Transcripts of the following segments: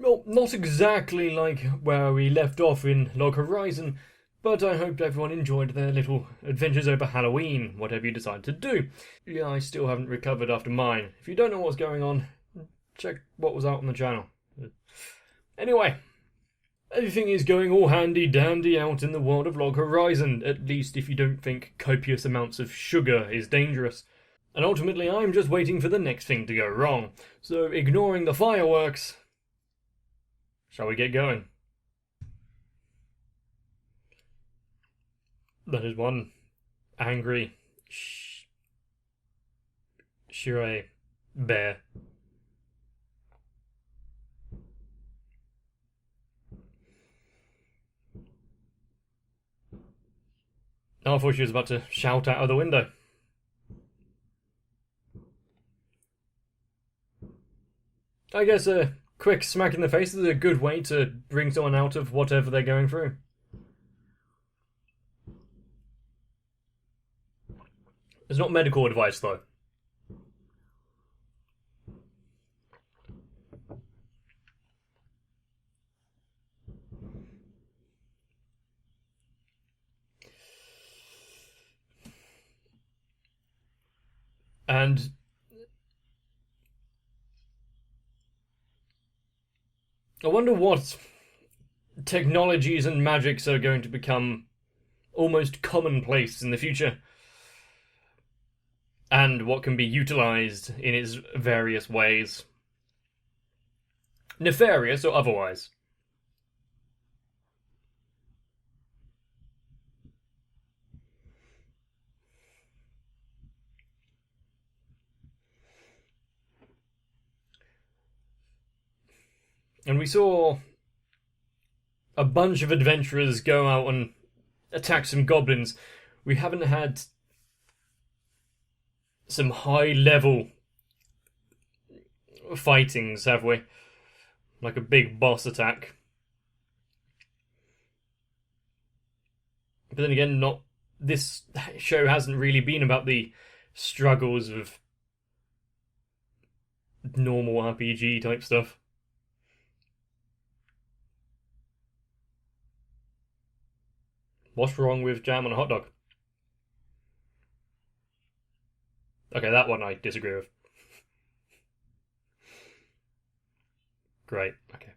Well, not exactly like where we left off in Log Horizon, but I hope everyone enjoyed their little adventures over Halloween, whatever you decide to do. Yeah, I still haven't recovered after mine. If you don't know what's going on, check what was out on the channel. Anyway, everything is going all handy-dandy out in the world of Log Horizon, at least if you don't think copious amounts of sugar is dangerous. And ultimately, I'm just waiting for the next thing to go wrong. So, ignoring the fireworks, shall we get going? That is one angry Shirei bear. Oh, I thought she was about to shout out of the window. I guess a quick smack in the face is a good way to bring someone out of whatever they're going through. It's not medical advice, though. And I wonder what technologies and magics are going to become almost commonplace in the future, and what can be utilized in its various ways, nefarious or otherwise. And we saw a bunch of adventurers go out and attack some goblins. We haven't had some high-level fightings, have we? Like a big boss attack. But then again, not this show hasn't really been about the struggles of normal RPG type stuff. What's wrong with jam on a hot dog? Okay, that one I disagree with. Great, okay.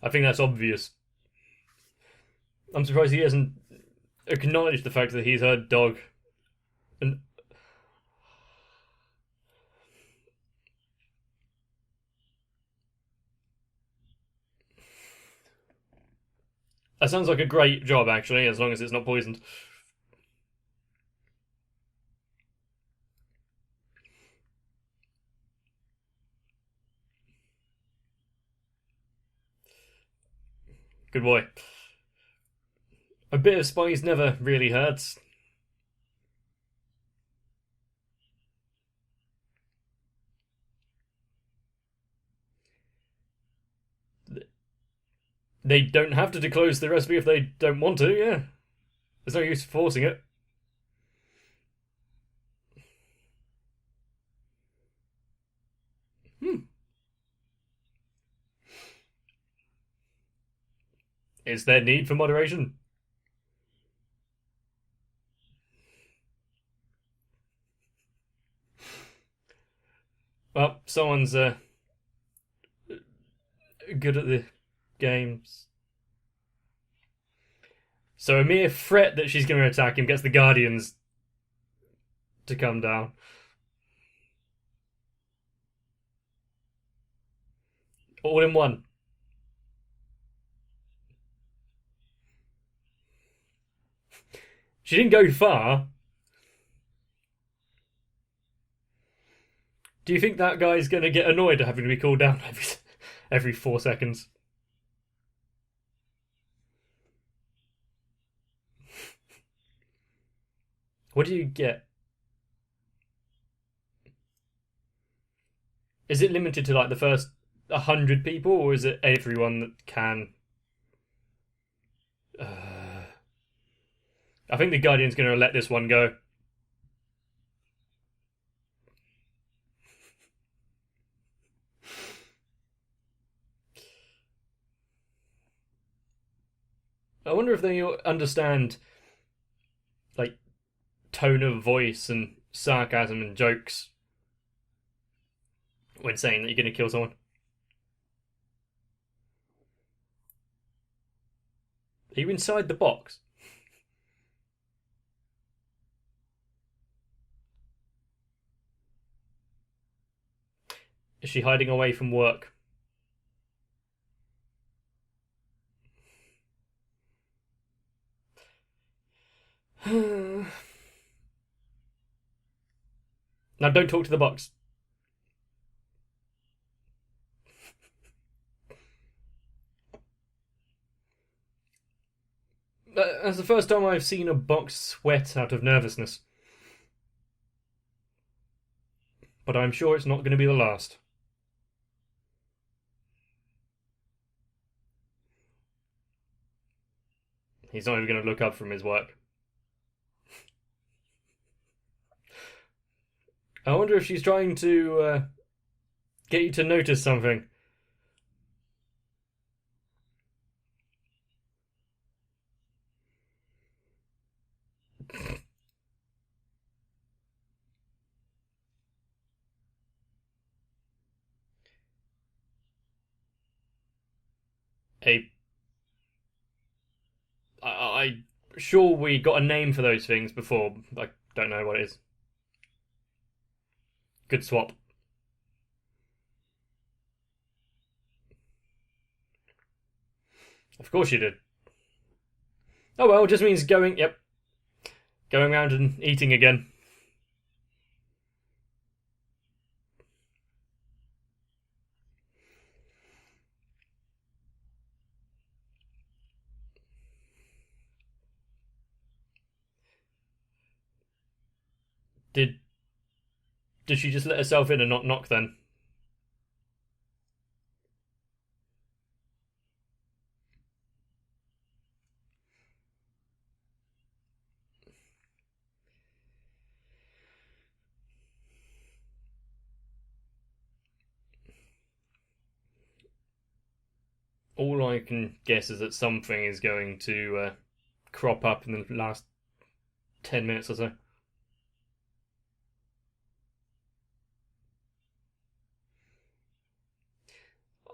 I think that's obvious. I'm surprised he hasn't acknowledged the fact that he's her dog. And that sounds like a great job, actually, as long as it's not poisoned. Good boy. A bit of spice never really hurts. They don't have to disclose the recipe if they don't want to, yeah. There's no use forcing it. Is there need for moderation? Well, someone's good at the games. So a mere threat that she's going to attack him gets the Guardians to come down. All in one. She didn't go far. Do you think that guy's going to get annoyed at having to be called down every 4 seconds? What do you get? Is it limited to like the first 100 people, or is it everyone that can? I think the Guardian's going to let this one go. I wonder if they understand, like, tone of voice and sarcasm and jokes when saying that you're going to kill someone. Are you inside the box? Is she hiding away from work? Now, don't talk to the box. That's the first time I've seen a box sweat out of nervousness. But I'm sure it's not going to be the last. He's not even going to look up from his work. I wonder if she's trying to get you to notice something. I sure we got a name for those things before. I don't know what it is. Good swap. Of course you did. Oh well, it just means going. Yep, going around and eating again. Did she just let herself in and not knock then? All I can guess is that something is going to crop up in the last 10 minutes or so.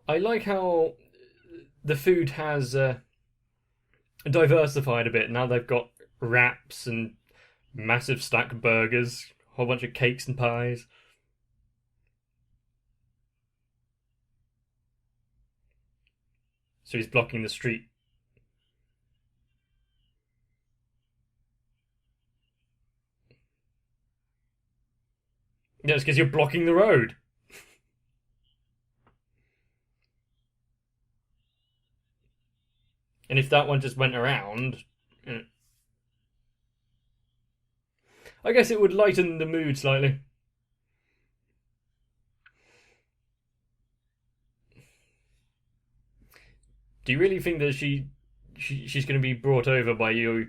I like how the food has diversified a bit. Now they've got wraps and massive stack burgers, a whole bunch of cakes and pies. So he's blocking the street. Yeah, it's because you're blocking the road. And if that one just went around, I guess it would lighten the mood slightly. Do you really think that she's going to be brought over by you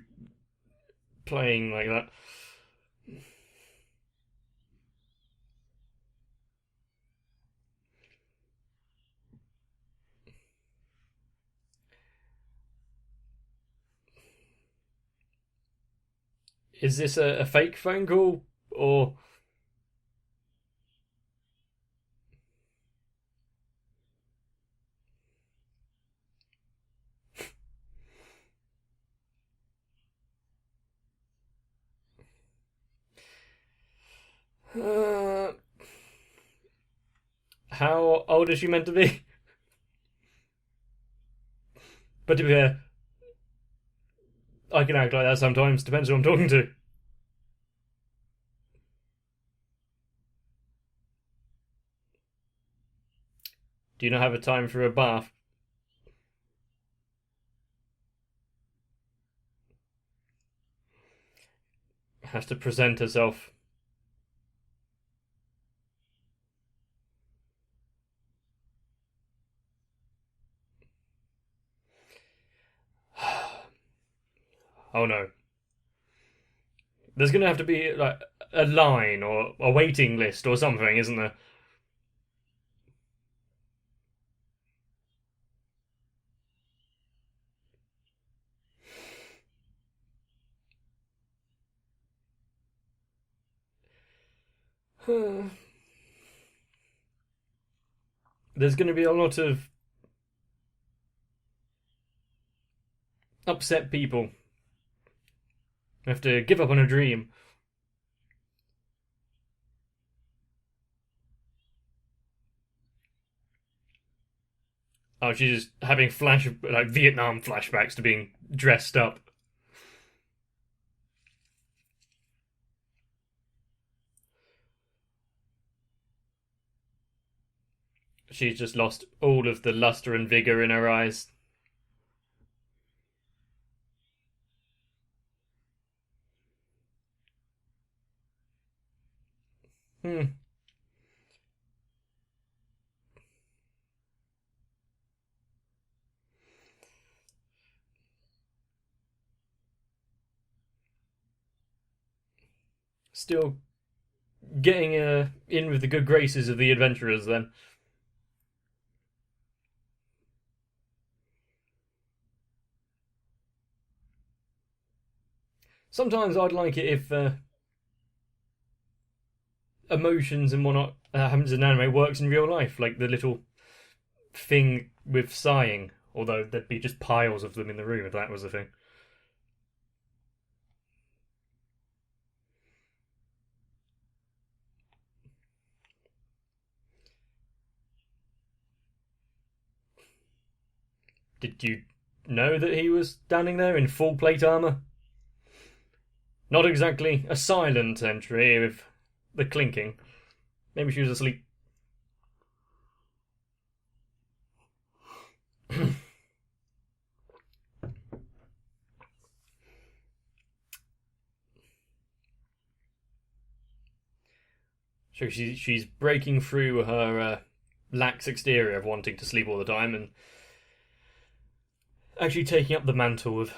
playing like that? Is this a fake phone call or? Uh, how old is she meant to be? But to be fair, I can act like that sometimes. Depends who I'm talking to. Do you not have a time for a bath? Has to present herself. Oh no. There's going to have to be like a line or a waiting list or something, isn't there? There's going to be a lot of upset people who have to give up on a dream. Oh, she's just having Vietnam flashbacks to being dressed up. She's just lost all of the luster and vigor in her eyes. Hmm. Still getting in with the good graces of the adventurers then. Sometimes I'd like it if emotions and whatnot happens in anime works in real life, like the little thing with sighing, although there'd be just piles of them in the room if that was the thing. Did you know that he was standing there in full plate armour? Not exactly a silent entry with the clinking. Maybe she was asleep. So she's breaking through her lax exterior of wanting to sleep all the time and actually taking up the mantle of,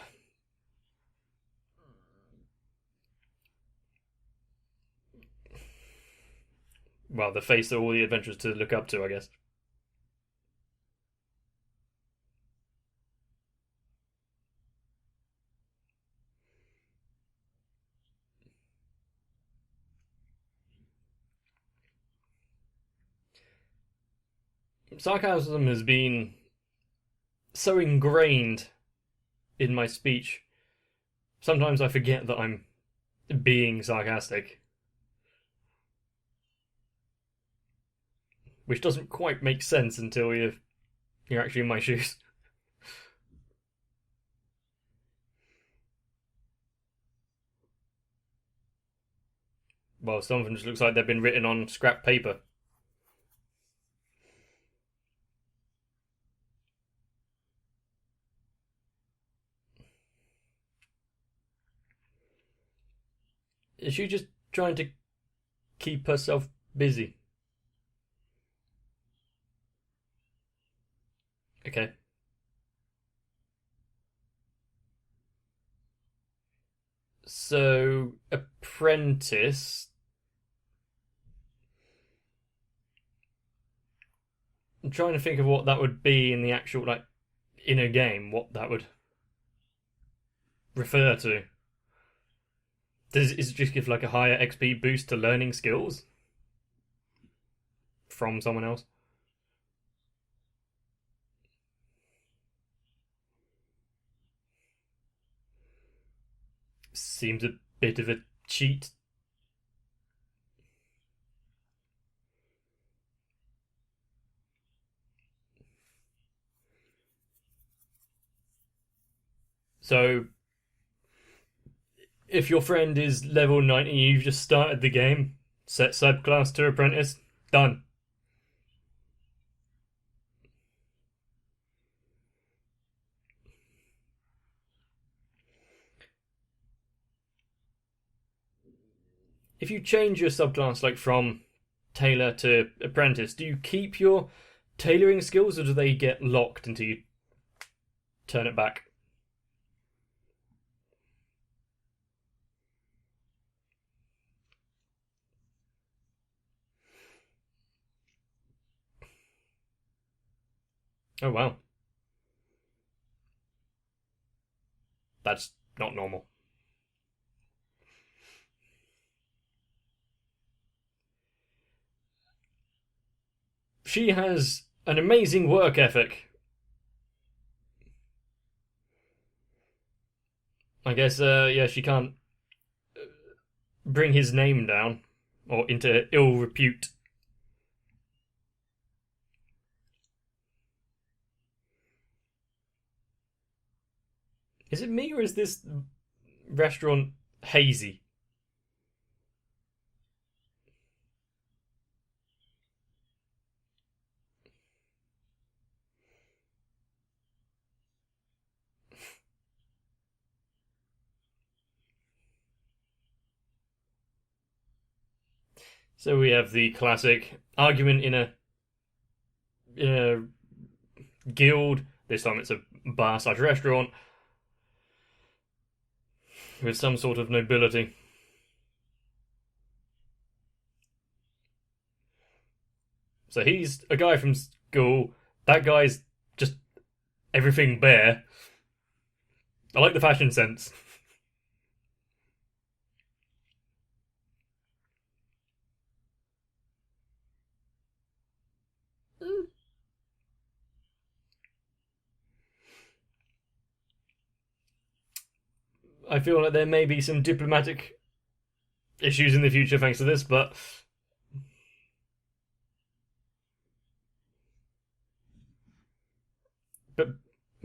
well, the face that all the adventurers to look up to, I guess. Sarcasm has been so ingrained in my speech. Sometimes I forget that I'm being sarcastic, which doesn't quite make sense until you're actually in my shoes. Well, some of them just looks like they've been written on scrap paper. Is she just trying to keep herself busy? Okay. So, apprentice. I'm trying to think of what that would be in the actual, like, in a game, what that would refer to. Is it just give like a higher XP boost to learning skills from someone else? Seems a bit of a cheat. So, if your friend is level 90, you've just started the game, set subclass to apprentice, done. If you change your subclass, like from tailor to apprentice, do you keep your tailoring skills or do they get locked until you turn it back? Oh wow, that's not normal. She has an amazing work ethic. I guess, yeah, she can't bring his name down or into ill repute. Is it me or is this restaurant hazy? So we have the classic argument in a guild. This time it's a bar slash restaurant with some sort of nobility. So he's a guy from school. That guy's just everything bare. I like the fashion sense. I feel like there may be some diplomatic issues in the future thanks to this, but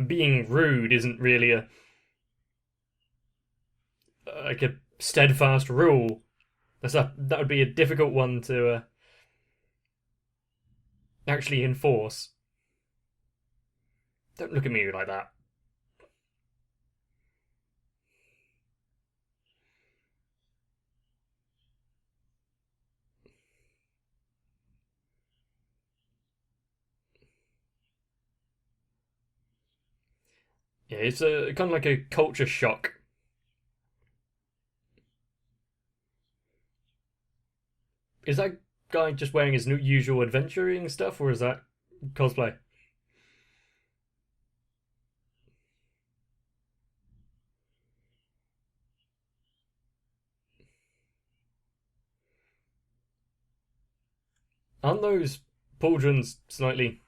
being rude isn't really a like a steadfast rule. That would be a difficult one to actually enforce. Don't look at me like that. Yeah, it's a kind of like a culture shock. Is that guy just wearing his usual adventuring stuff, or is that cosplay? Aren't those pauldrons slightly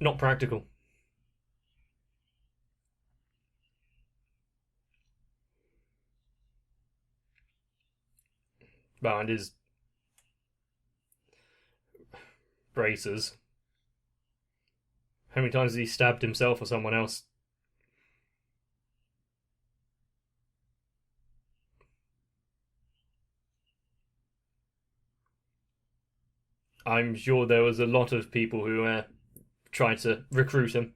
not practical? Behind his braces. How many times has he stabbed himself or someone else? I'm sure there was a lot of people who tried to recruit him.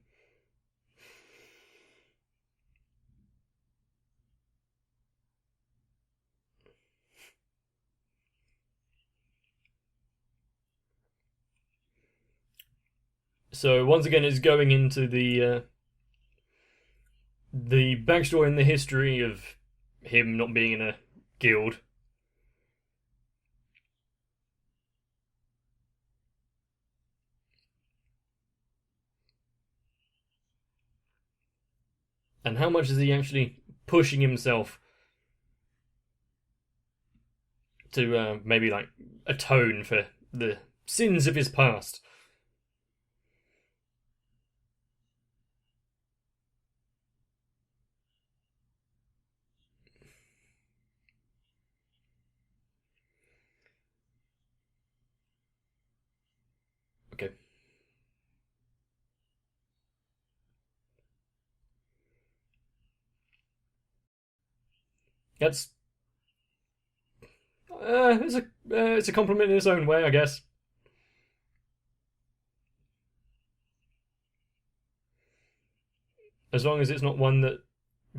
So once again, it's going into the backstory and the history of him not being in a guild, and how much is he actually pushing himself to maybe like atone for the sins of his past. Okay, that's it's a compliment in its own way, I guess. As long as it's not one that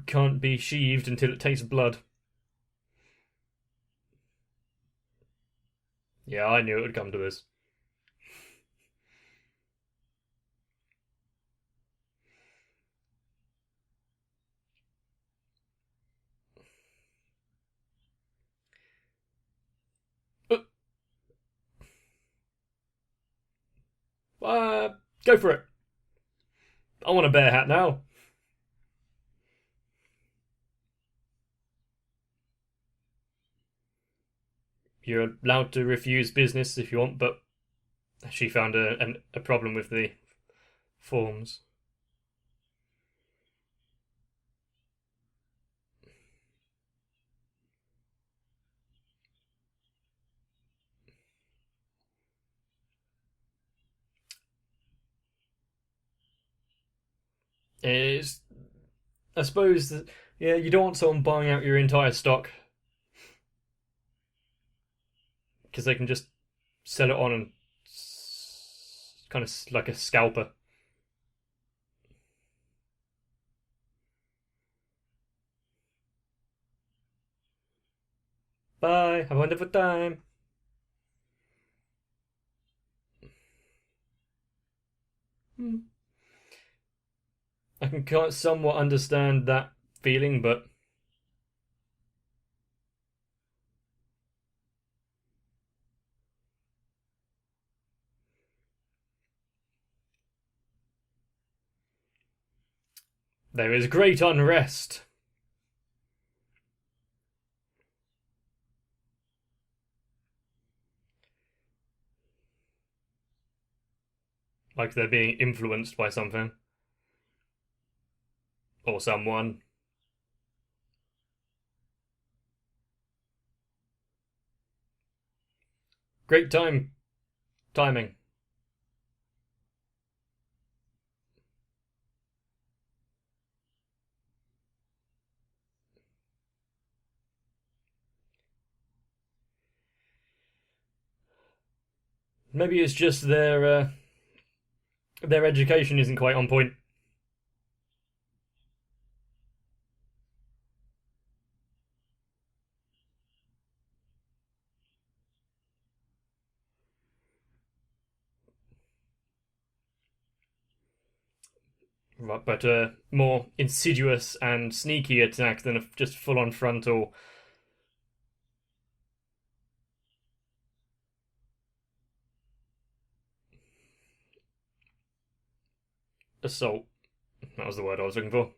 can't be sheathed until it tastes blood. Yeah, I knew it would come to this. Go for it. I want a bear hat now. You're allowed to refuse business if you want, but she found a problem with the forms. It's, I suppose that, yeah, you don't want someone buying out your entire stock because they can just sell it on and kind of like a scalper. Bye. Have a wonderful time. I can somewhat understand that feeling, but there is great unrest. Like they're being influenced by something. Or someone. Great timing. Maybe it's just their education isn't quite on point. But a more insidious and sneaky attack than a just full-on frontal assault. That was the word I was looking for.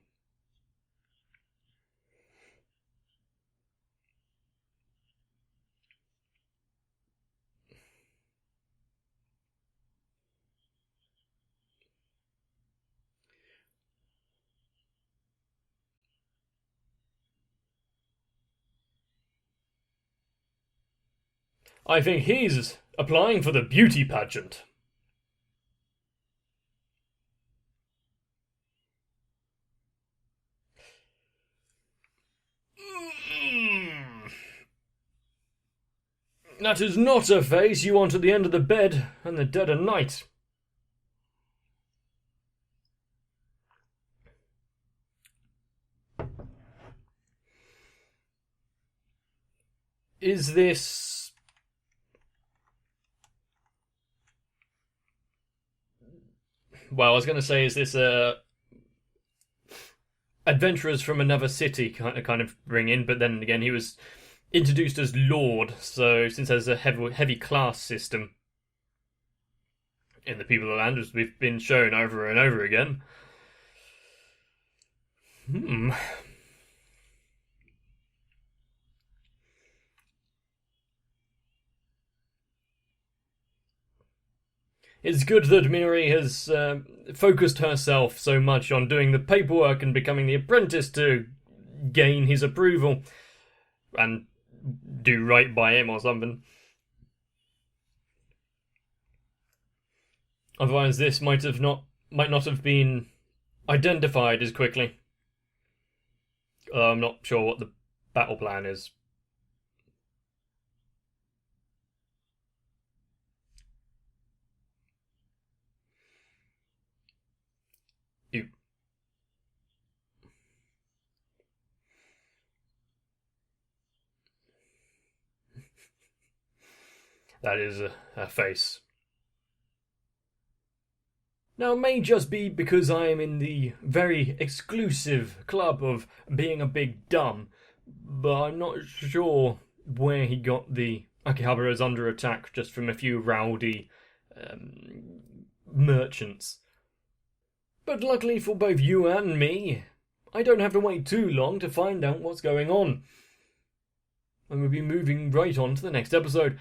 I think he's applying for the beauty pageant. That is not a face you want at the end of the bed in the dead of night. Is this... Well, I was going to say, is this adventurers from another city kind of ring in, but then again, he was introduced as Lord, so since there's a heavy class system in the people of the land, as we've been shown over and over again. It's good that Miri has focused herself so much on doing the paperwork and becoming the apprentice to gain his approval and do right by him or something. Otherwise, this might not have been identified as quickly. I'm not sure what the battle plan is. That is a face. Now, it may just be because I am in the very exclusive club of being a big dumb, but I'm not sure where he got the Akihabara is under attack just from a few rowdy merchants. But luckily for both you and me, I don't have to wait too long to find out what's going on. And we'll be moving right on to the next episode.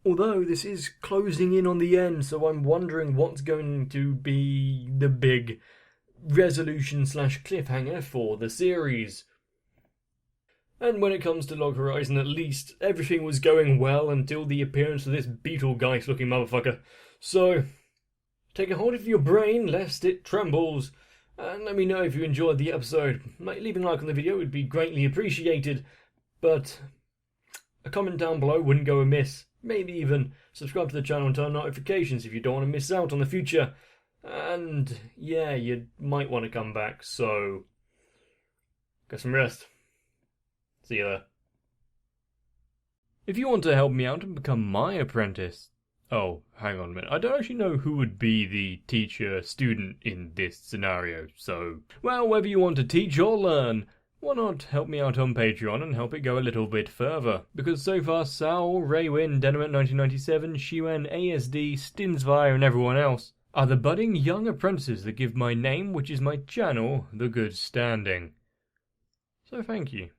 Although this is closing in on the end, so I'm wondering what's going to be the big resolution / cliffhanger for the series. And when it comes to Log Horizon, at least everything was going well until the appearance of this Beetlegeist looking motherfucker. So, take a hold of your brain lest it trembles. And let me know if you enjoyed the episode. Leaving a like on the video would be greatly appreciated. But a comment down below wouldn't go amiss. Maybe even subscribe to the channel and turn on notifications if you don't want to miss out on the future. And yeah, you might want to come back, so get some rest. See you there. If you want to help me out and become my apprentice... Oh, hang on a minute. I don't actually know who would be the teacher-student in this scenario, so... Well, whether you want to teach or learn, why not help me out on Patreon and help it go a little bit further? Because so far, Sal, Raywin, Denomate1997, Shiwen, ASD, Stinsvire, and everyone else are the budding young apprentices that give my name, which is my channel, the good standing. So thank you.